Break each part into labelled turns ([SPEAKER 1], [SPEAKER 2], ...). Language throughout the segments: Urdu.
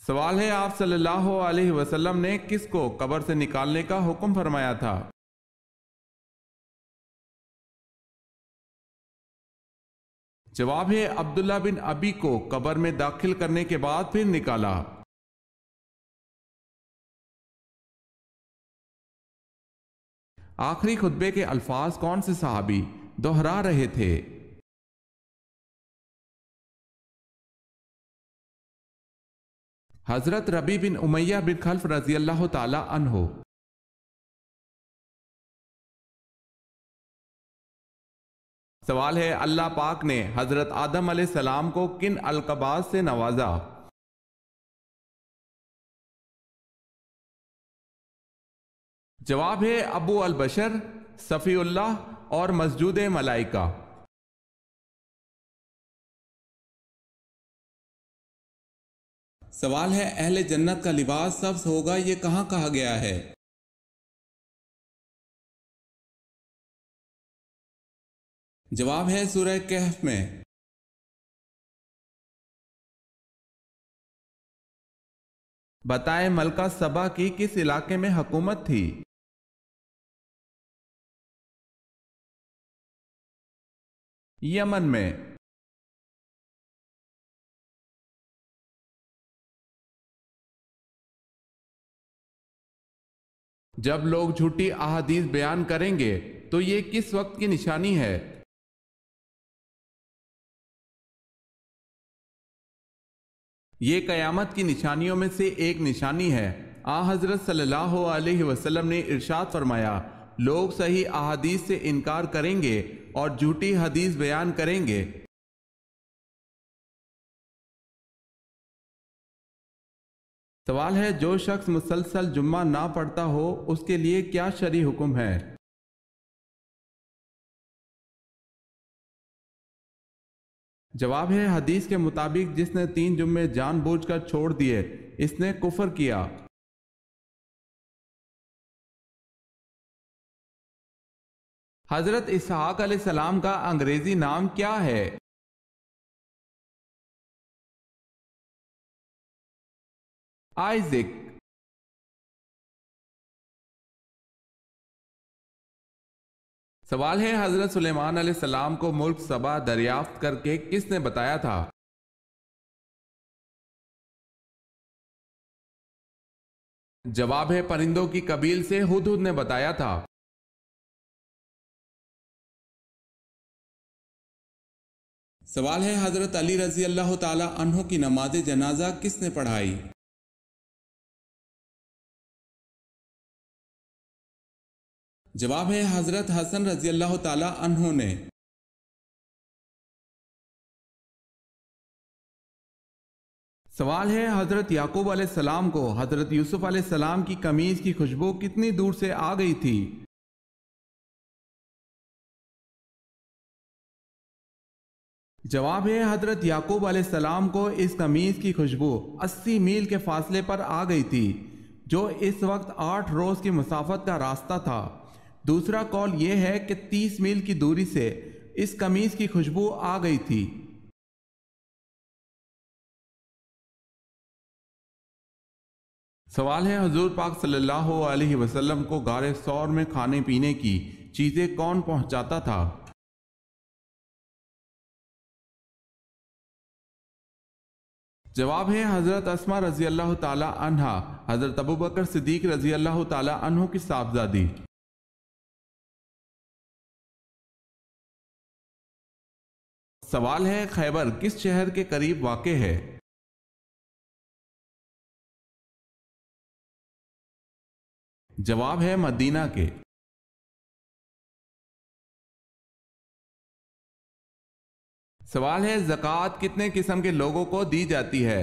[SPEAKER 1] سوال ہے، آپ صلی اللہ علیہ وسلم نے کس کو قبر سے نکالنے کا حکم فرمایا تھا؟ جواب ہے، عبداللہ بن ابی کو قبر میں داخل کرنے کے بعد پھر نکالا۔ آخری خطبے کے الفاظ کون سے صحابی دہرا رہے تھے؟ حضرت ربیع بن امیہ بن خلف رضی اللہ تعالی عنہ۔ سوال ہے، اللہ پاک نے حضرت آدم علیہ السلام کو کن القابات سے نوازا؟ جواب ہے، ابو البشر، صفی اللہ اور مسجود ملائکہ۔ سوال ہے، اہل جنت کا لباس سبز ہوگا، یہ کہاں کہا گیا ہے؟ جواب ہے، سورہ کہف میں۔ بتائیں، ملکہ سبا کی کس علاقے میں حکومت تھی؟ یمن میں۔ جب لوگ جھوٹی احادیث بیان کریں گے تو یہ کس وقت کی نشانی ہے؟ یہ قیامت کی نشانیوں میں سے ایک نشانی ہے۔ حضرت صلی اللہ علیہ وسلم نے ارشاد فرمایا، لوگ صحیح احادیث سے انکار کریں گے اور جھوٹی حدیث بیان کریں گے۔ سوال ہے، جو شخص مسلسل جمعہ نہ پڑھتا ہو اس کے لیے کیا شرعی حکم ہے؟ جواب ہے، حدیث کے مطابق جس نے 3 جمعے جان بوجھ کر چھوڑ دیے اس نے کفر کیا۔ حضرت اسحاق علیہ السلام کا انگریزی نام کیا ہے؟ آئزک۔ سوال ہے، حضرت سلیمان علیہ السلام کو ملک سبا دریافت کر کے کس نے بتایا تھا؟ جواب ہے، پرندوں کی قبیل سے ہدہد نے بتایا تھا۔ سوال ہے، حضرت علی رضی اللہ تعالی عنہ کی نماز جنازہ کس نے پڑھائی؟ جواب ہے، حضرت حسن رضی اللہ تعالی عنہ نے۔ سوال ہے، حضرت یعقوب علیہ السلام کو حضرت یوسف علیہ السلام کی قمیض کی خوشبو کتنی دور سے آ گئی تھی؟ جواب ہے، حضرت یعقوب علیہ السلام کو اس قمیض کی خوشبو 80 میل کے فاصلے پر آ گئی تھی، جو اس وقت 8 روز کی مسافت کا راستہ تھا۔ دوسرا قول یہ ہے کہ 30 میل کی دوری سے اس قمیض کی خوشبو آ گئی تھی۔ سوال ہے، حضور پاک صلی اللہ علیہ وسلم کو غار ثور میں کھانے پینے کی چیزیں کون پہنچاتا تھا؟ جواب ہے، حضرت اسماء رضی اللہ تعالی عنہا، حضرت ابوبکر صدیق رضی اللہ تعالی عنہ کی صاحبزادی۔ سوال ہے، خیبر کس شہر کے قریب واقع ہے؟ جواب ہے، مدینہ کے۔ سوال ہے، زکوٰۃ کتنے قسم کے لوگوں کو دی جاتی ہے؟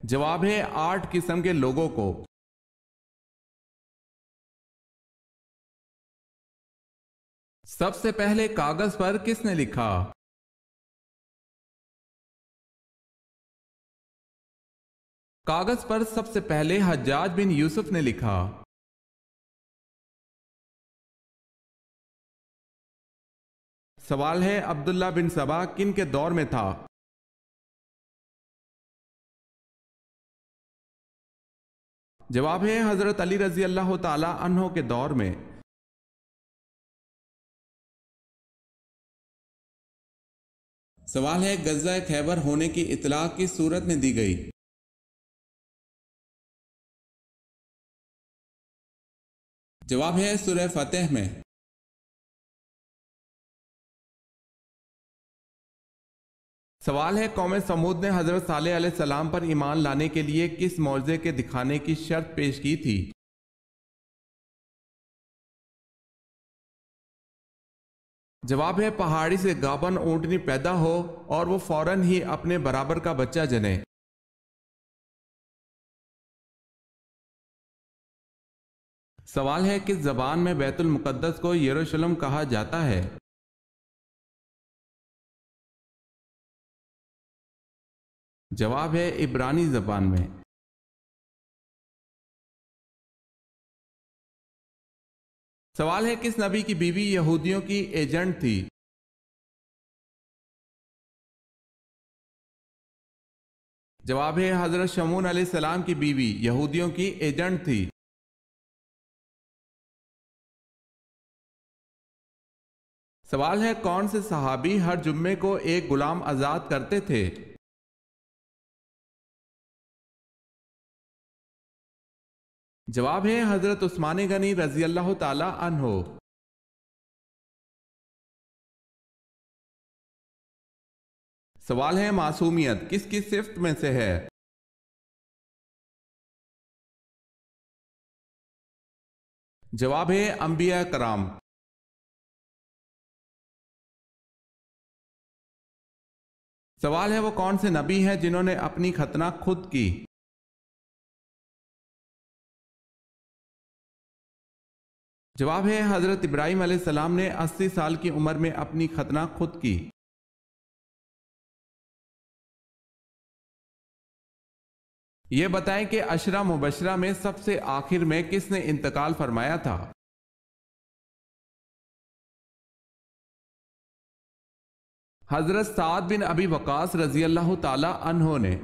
[SPEAKER 1] جواب ہے، 8 قسم کے لوگوں کو۔ سب سے پہلے کاغذ پر کس نے لکھا؟ کاغذ پر سب سے پہلے حجاج بن یوسف نے لکھا۔ سوال ہے عبداللہ بن سبا کن کے دور میں تھا؟ جواب ہے حضرت علی رضی اللہ تعالی عنہ کے دور میں۔ سوال ہے غزوہ خیبر ہونے کی اطلاع کس صورت میں دی گئی؟ جواب ہے سورہ فتح میں۔ سوال ہے قوم سمود نے حضرت صالح علیہ السلام پر ایمان لانے کے لیے کس معجزے کے دکھانے کی شرط پیش کی تھی؟ جواب ہے پہاڑی سے گابن اونٹنی پیدا ہو اور وہ فوراً ہی اپنے برابر کا بچہ جنے۔ سوال ہے کس زبان میں بیت المقدس کو یروشلم کہا جاتا ہے؟ جواب ہے عبرانی زبان میں۔ سوال ہے کس نبی کی بیوی یہودیوں کی ایجنٹ تھی؟ جواب ہے حضرت شمعون علیہ السلام کی بیوی یہودیوں کی ایجنٹ تھی۔ سوال ہے کون سے صحابی ہر جمعے کو ایک غلام آزاد کرتے تھے؟ جواب ہے حضرت عثمان غنی رضی اللہ تعالی عنہ۔ سوال ہے معصومیت کس کی صفت میں سے ہے؟ جواب ہے انبیاء کرام۔ سوال ہے وہ کون سے نبی ہیں جنہوں نے اپنی ختنہ خود کی؟ جواب ہے حضرت ابراہیم علیہ السلام نے 80 سال کی عمر میں اپنی ختنہ خود کی۔ یہ بتائیں کہ عشرہ مبشرہ میں سب سے آخر میں کس نے انتقال فرمایا تھا؟ حضرت سعد بن ابی وقاص رضی اللہ تعالی عنہ نے۔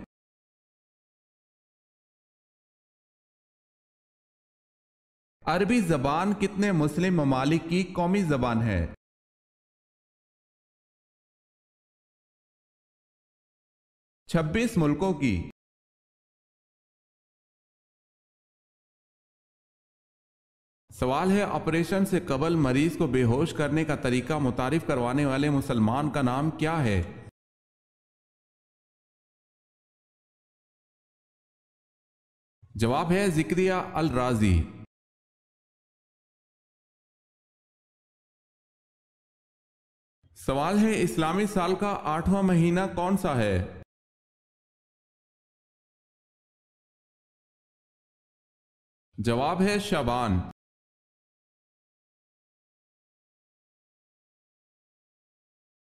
[SPEAKER 1] عربی زبان کتنے مسلم ممالک کی قومی زبان ہے؟ 26 ملکوں کی۔ سوال ہے آپریشن سے قبل مریض کو بے ہوش کرنے کا طریقہ متعارف کروانے والے مسلمان کا نام کیا ہے؟ جواب ہے زکریا الرازی۔ سوال ہے اسلامی سال کا 8واں مہینہ کون سا ہے؟ جواب ہے شعبان۔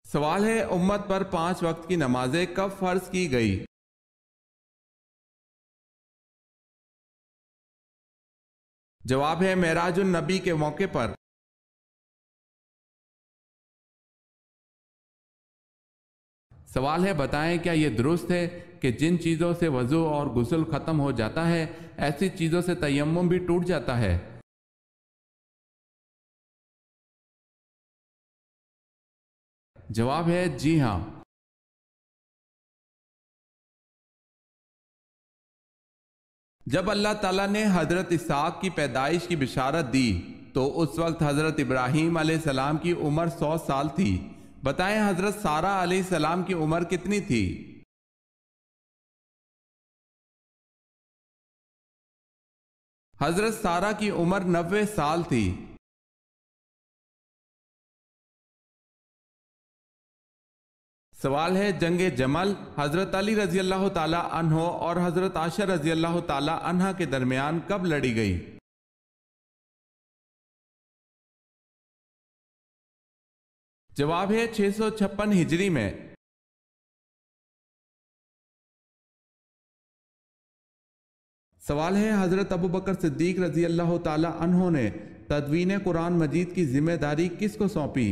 [SPEAKER 1] سوال ہے امت پر 5 وقت کی نمازیں کب فرض کی گئی؟ جواب ہے معراج النبی کے موقع پر۔ سوال ہے بتائیں کیا یہ درست ہے کہ جن چیزوں سے وضو اور غسل ختم ہو جاتا ہے ایسی چیزوں سے تیمم بھی ٹوٹ جاتا ہے؟ جواب ہے جی ہاں۔ جب اللہ تعالیٰ نے حضرت اسحاق کی پیدائش کی بشارت دی تو اس وقت حضرت ابراہیم علیہ السلام کی عمر 100 سال تھی۔ بتائیں حضرت سارہ علیہ السلام کی عمر کتنی تھی؟ حضرت سارہ کی عمر 90 سال تھی۔ سوال ہے جنگ جمل حضرت علی رضی اللہ تعالی عنہ اور حضرت عائشہ رضی اللہ تعالی عنہ کے درمیان کب لڑی گئی؟ جواب ہے 656 ہجری میں۔ سوال ہے حضرت ابو بکر صدیق رضی اللہ تعالی عنہ نے تدوین قرآن مجید کی ذمہ داری کس کو سونپی؟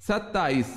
[SPEAKER 1] 27।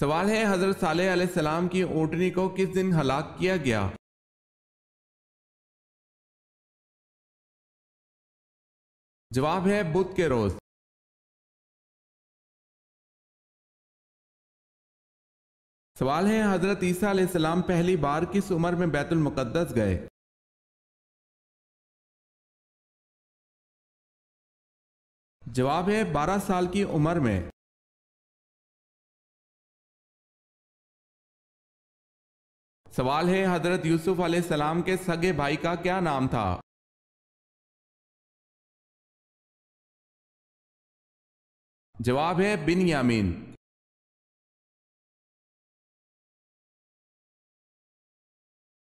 [SPEAKER 1] سوال ہے حضرت صالح علیہ السلام کی اونٹنی کو کس دن ہلاک کیا گیا؟ جواب ہے بدھ کے روز۔ سوال ہے حضرت عیسیٰ علیہ السلام پہلی بار کس عمر میں بیت المقدس گئے؟ جواب ہے 12 سال کی عمر میں۔ سوال ہے حضرت یوسف علیہ السلام کے سگے بھائی کا کیا نام تھا؟ جواب ہے بنیامین۔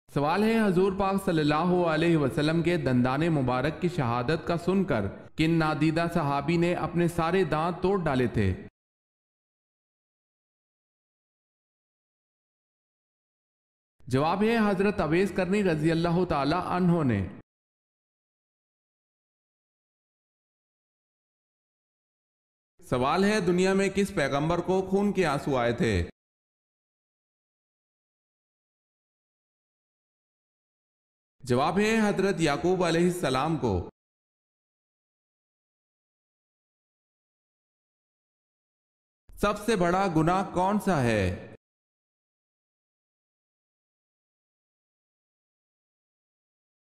[SPEAKER 1] سوال ہے حضور پاک صلی اللہ علیہ وسلم کے دندان مبارک کی شہادت کا سن کر کن نادیدہ صحابی نے اپنے سارے دانت توڑ ڈالے تھے؟ جواب ہے حضرت اویس کرنی رضی اللہ تعالی عنہ نے۔ سوال ہے دنیا میں کس پیغمبر کو خون کے آنسو آئے تھے؟ جواب ہے حضرت یعقوب علیہ السلام کو۔ سب سے بڑا گناہ کون سا ہے؟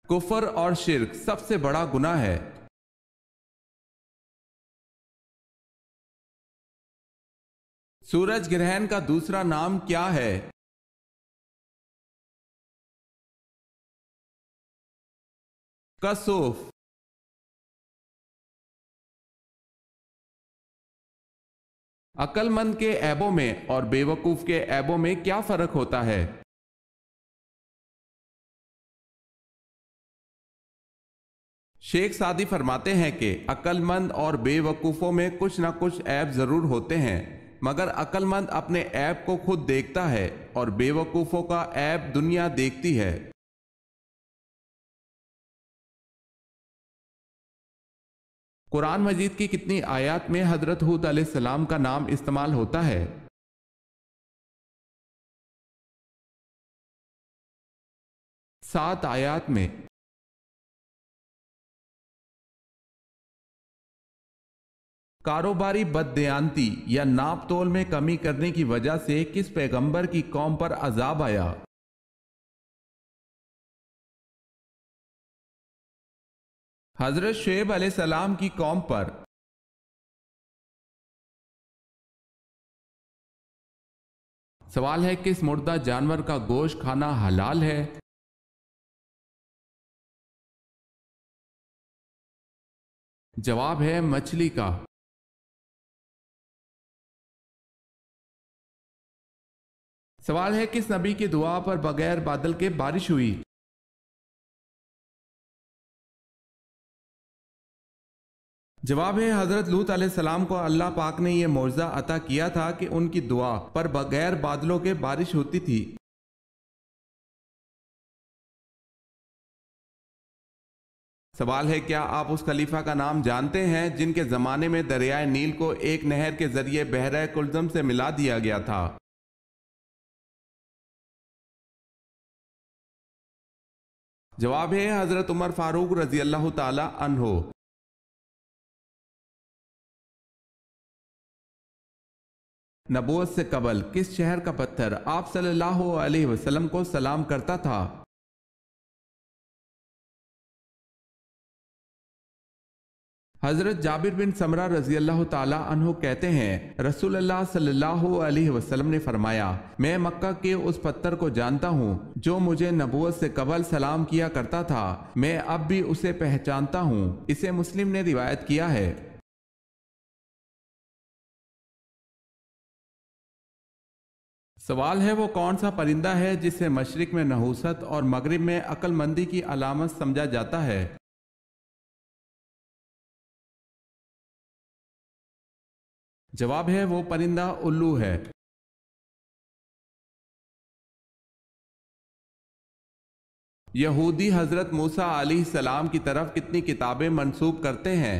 [SPEAKER 1] کفر اور شرک سب سے بڑا گناہ ہے۔ سورج گرہن کا دوسرا نام کیا ہے؟ کسوف۔ عقل مند کے عیبوں میں اور بے وقوف کے عیبوں میں کیا فرق ہوتا ہے؟ شیخ سعدی فرماتے ہیں کہ عقل مند اور بے وقوفوں میں کچھ نہ کچھ عیب ضرور ہوتے ہیں، مگر عقل مند اپنے عیب کو خود دیکھتا ہے اور بے وقوفوں کا عیب دنیا دیکھتی ہے۔ قرآن مجید کی کتنی آیات میں حضرت ہود علیہ السلام کا نام استعمال ہوتا ہے؟ 7 آیات میں۔ کاروباری بددیانتی یا ناپ تول میں کمی کرنے کی وجہ سے کس پیغمبر کی قوم پر عذاب آیا؟ حضرت شعیب علیہ السلام کی قوم پر۔ سوال ہے کس مردہ جانور کا گوشت کھانا حلال ہے؟ جواب ہے مچھلی کا۔ سوال ہے کس نبی کی دعا پر بغیر بادل کے بارش ہوئی؟ جواب ہے حضرت لوط علیہ السلام کو اللہ پاک نے یہ معجزہ عطا کیا تھا کہ ان کی دعا پر بغیر بادلوں کے بارش ہوتی تھی۔ سوال ہے کیا آپ اس خلیفہ کا نام جانتے ہیں جن کے زمانے میں دریائے نیل کو ایک نہر کے ذریعے بحیرہ کلزم سے ملا دیا گیا تھا؟ جواب ہے حضرت عمر فاروق رضی اللہ تعالی عنہ۔ نبوت سے قبل کس شہر کا پتھر آپ صلی اللہ علیہ وسلم کو سلام کرتا تھا؟ حضرت جابر بن سمرہ رضی اللہ تعالی عنہ کہتے ہیں رسول اللہ صلی اللہ علیہ وسلم نے فرمایا میں مکہ کے اس پتھر کو جانتا ہوں جو مجھے نبوت سے قبل سلام کیا کرتا تھا، میں اب بھی اسے پہچانتا ہوں۔ اسے مسلم نے روایت کیا ہے۔ سوال ہے وہ کون سا پرندہ ہے جسے مشرق میں نحوست اور مغرب میں عقل مندی کی علامت سمجھا جاتا ہے؟ جواب ہے وہ پرندہ الو ہے۔ یہودی حضرت موسیٰ علیہ السلام کی طرف کتنی کتابیں منسوب کرتے ہیں؟